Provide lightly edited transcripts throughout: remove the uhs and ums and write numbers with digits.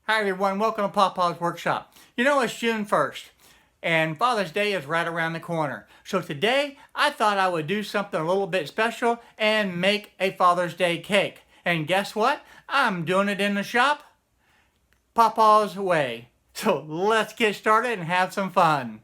Hi everyone, welcome to Papa's Workshop. You know, it's June 1st and Father's Day is right around the corner. So today I thought I would do something a little bit special and make a Father's Day cake. And guess what? I'm doing it in the shop, Papa's way. So let's get started and have some fun.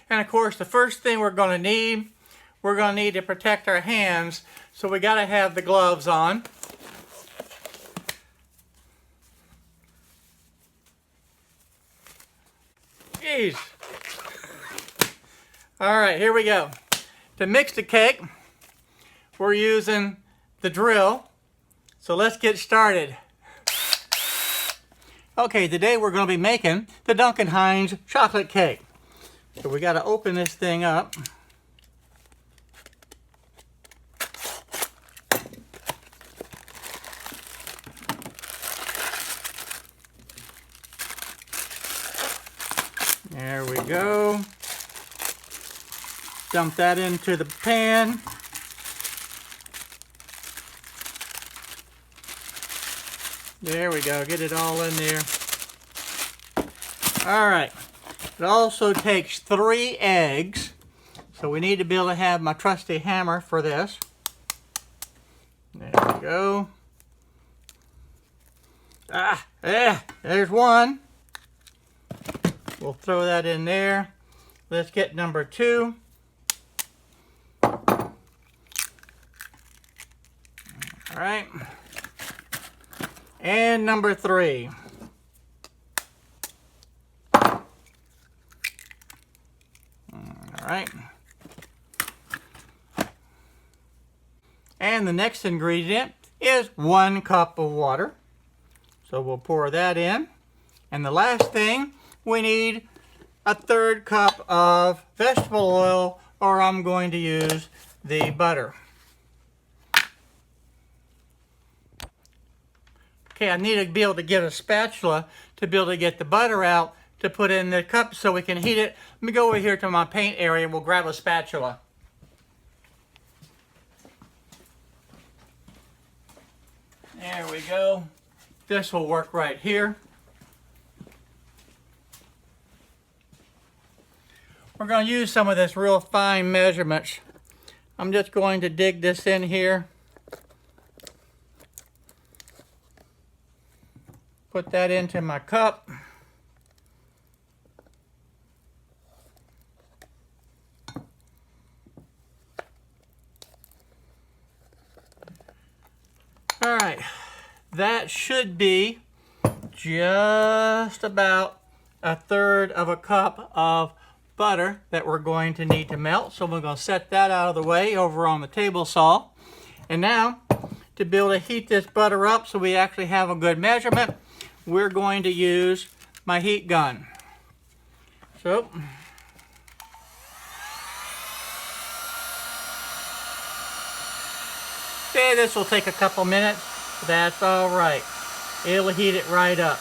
And of course, the first thing we're going to need to protect our hands, so we got to have the gloves on. Jeez. All right, here we go. To mix the cake, we're using the drill. So let's get started. Okay, today we're going to be making the Duncan Hines chocolate cake. So we got to open this thing up. There we go. Dump that into the pan. There we go. Get it all in there. All right. It also takes 3 eggs, so we need to be able to have my trusty hammer for this. There we go. There's one. We'll throw that in there. Let's get number 2. All right. And number 3. Right. And the next ingredient is 1 cup of water. So we'll pour that in. And the last thing, we need a 1/3 cup of vegetable oil, or I'm going to use the butter. Okay, I need to be able to get a spatula to be able to get the butter out to put in the cup so we can heat it. Let me go over here to my paint area and we'll grab a spatula. There we go. This will work right here. We're going to use some of this real fine measurements. I'm just going to dig this in here. Put that into my cup. All right, that should be just about 1/3 cup of butter that we're going to need to melt. So we're going to set that out of the way over on the table saw. And now, to be able to heat this butter up so we actually have a good measurement, we're going to use my heat gun. So, okay, this will take a couple minutes. That's all right. It'll heat it right up.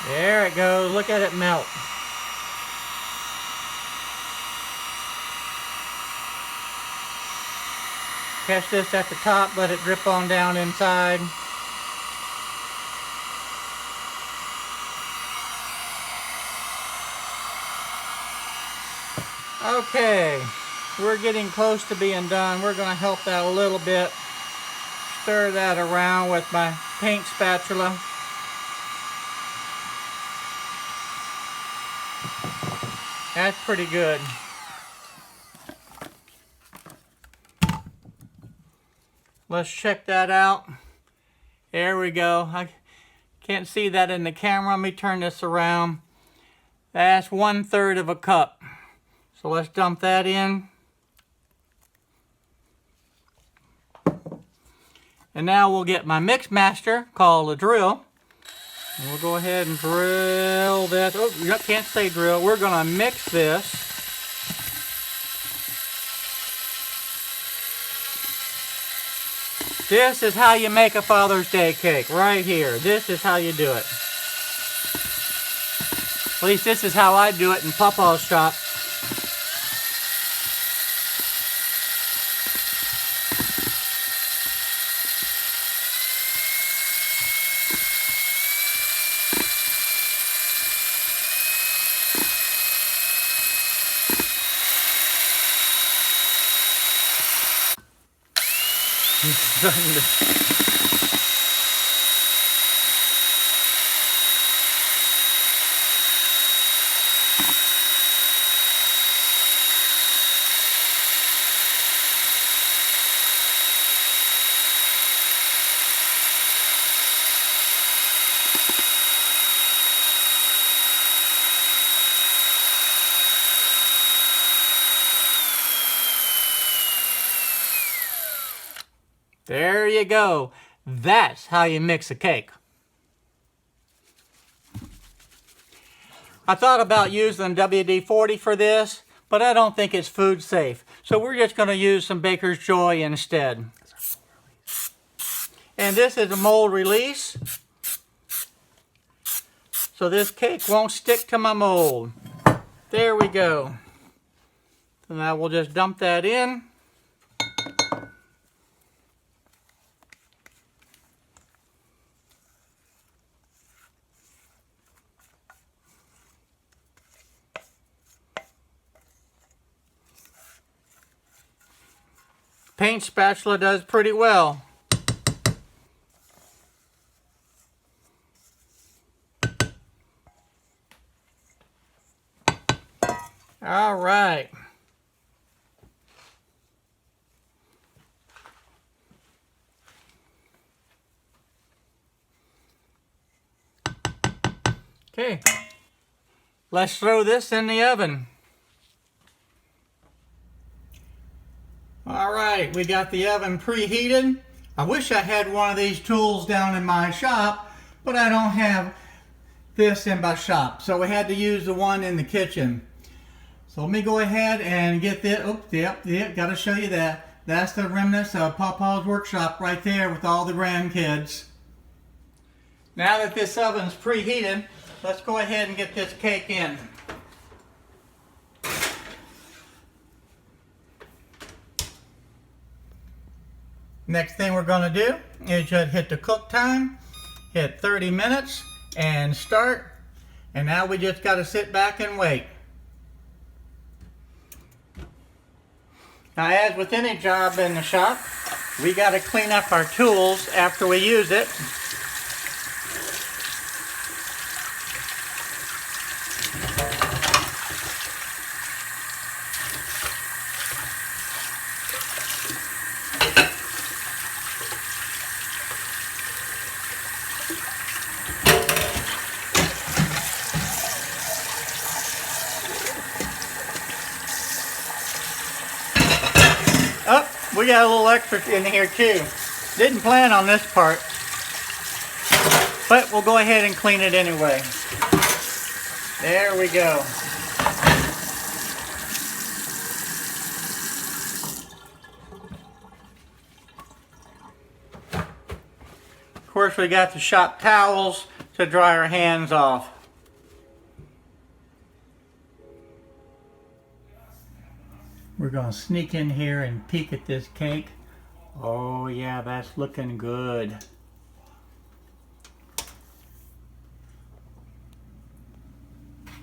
There it goes. Look at it melt. Catch this at the top, let it drip on down inside. Okay, we're getting close to being done. We're going to help that a little bit. Stir that around with my paint spatula. That's pretty good. Let's check that out. There we go. I can't see that in the camera. Let me turn this around. That's 1/3 cup. So let's dump that in. And now we'll get my mix master called a drill. And we'll go ahead and drill this. Oh, you can't say drill. We're going to mix this. This is how you make a Father's Day cake, right here. This is how you do it. At least this is how I do it in Papa's shop. There you go. That's how you mix a cake. I thought about using WD-40 for this, but I don't think it's food safe. So we're just going to use some Baker's Joy instead. And this is a mold release. So this cake won't stick to my mold. There we go. And I will just dump that in. Paint spatula does pretty well. All right. Okay. Let's throw this in the oven. All right, we got the oven preheated. I wish I had one of these tools down in my shop, but I don't have this in my shop, so we had to use the one in the kitchen. So let me go ahead and get this. Oops, yep, got to show you that. That's the remnants of Papa's workshop right there with all the grandkids. Now that this oven's preheated, let's go ahead and get this cake in. Next thing we're going to do is just hit the cook time, hit 30 minutes, and start. And now we just got to sit back and wait. Now, as with any job in the shop, we got to clean up our tools after we use it. Oh, we got a little extra in here too. Didn't plan on this part, but we'll go ahead and clean it anyway. There we go. Of course, we got the shop towels to dry our hands off. We're going to sneak in here and peek at this cake. Oh yeah, that's looking good.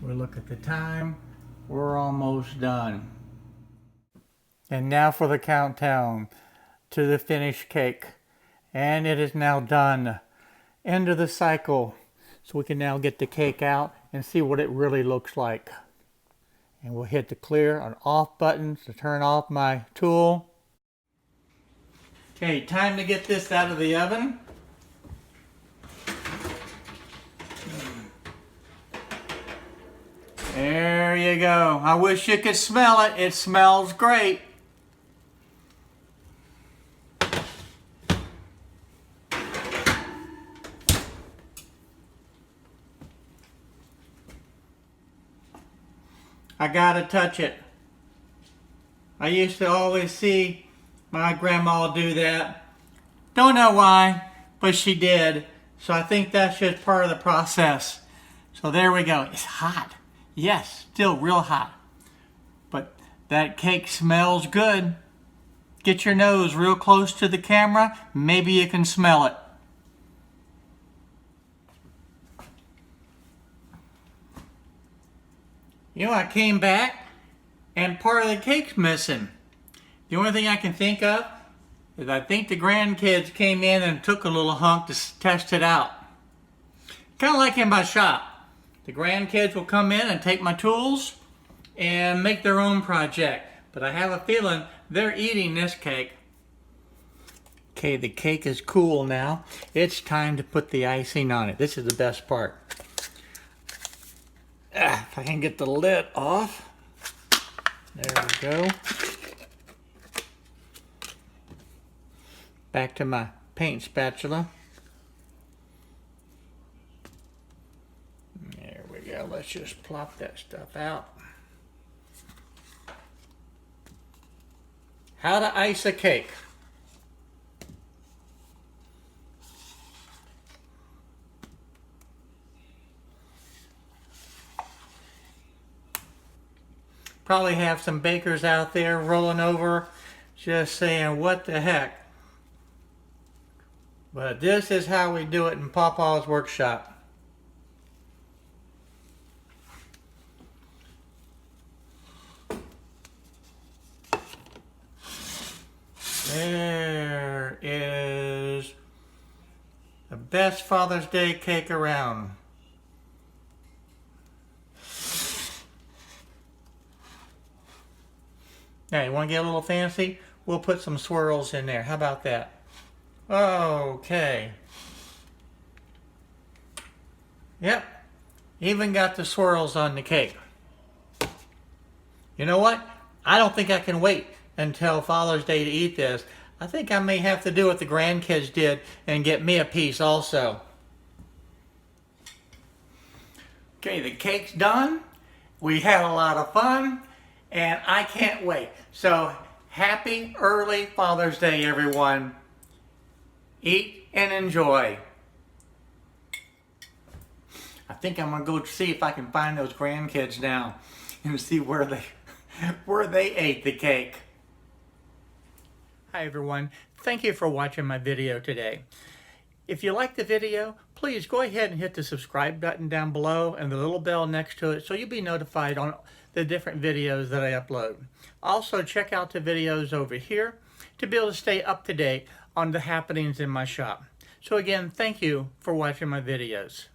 We'll look at the time. We're almost done. And now for the countdown to the finished cake. And it is now done. End of the cycle. So we can now get the cake out and see what it really looks like. And we'll hit the clear and off buttons to turn off my tool. Okay, time to get this out of the oven. There you go. I wish you could smell it. It smells great. I gotta touch it. I used to always see my grandma do that. Don't know why, but she did. So I think that's just part of the process. So there we go. It's hot. Yes, still real hot. But that cake smells good. Get your nose real close to the camera. Maybe you can smell it. You know, I came back and part of the cake's missing. The only thing I can think of is I think the grandkids came in and took a little hunk to test it out. Kind of like in my shop. The grandkids will come in and take my tools and make their own project. But I have a feeling they're eating this cake. Okay, the cake is cool now. It's time to put the icing on it. This is the best part. If I can get the lid off. There we go. Back to my paint spatula. There we go. Let's just plop that stuff out. How to ice a cake. Probably have some bakers out there rolling over just saying, what the heck? But this is how we do it in Papa's workshop. There is the best Father's Day cake around. Now, you want to get a little fancy? We'll put some swirls in there. How about that? Okay. Yep. Even got the swirls on the cake. You know what? I don't think I can wait until Father's Day to eat this. I think I may have to do what the grandkids did and get me a piece also. Okay, the cake's done. We had a lot of fun. And I can't wait. So, happy early Father's Day, everyone. Eat and enjoy. I think I'm going to go see if I can find those grandkids now and see where they ate the cake. Hi, everyone. Thank you for watching my video today. If you like the video, please go ahead and hit the subscribe button down below and the little bell next to it so you'll be notified on the different videos that I upload. Also, check out the videos over here to be able to stay up to date on the happenings in my shop. So again, thank you for watching my videos.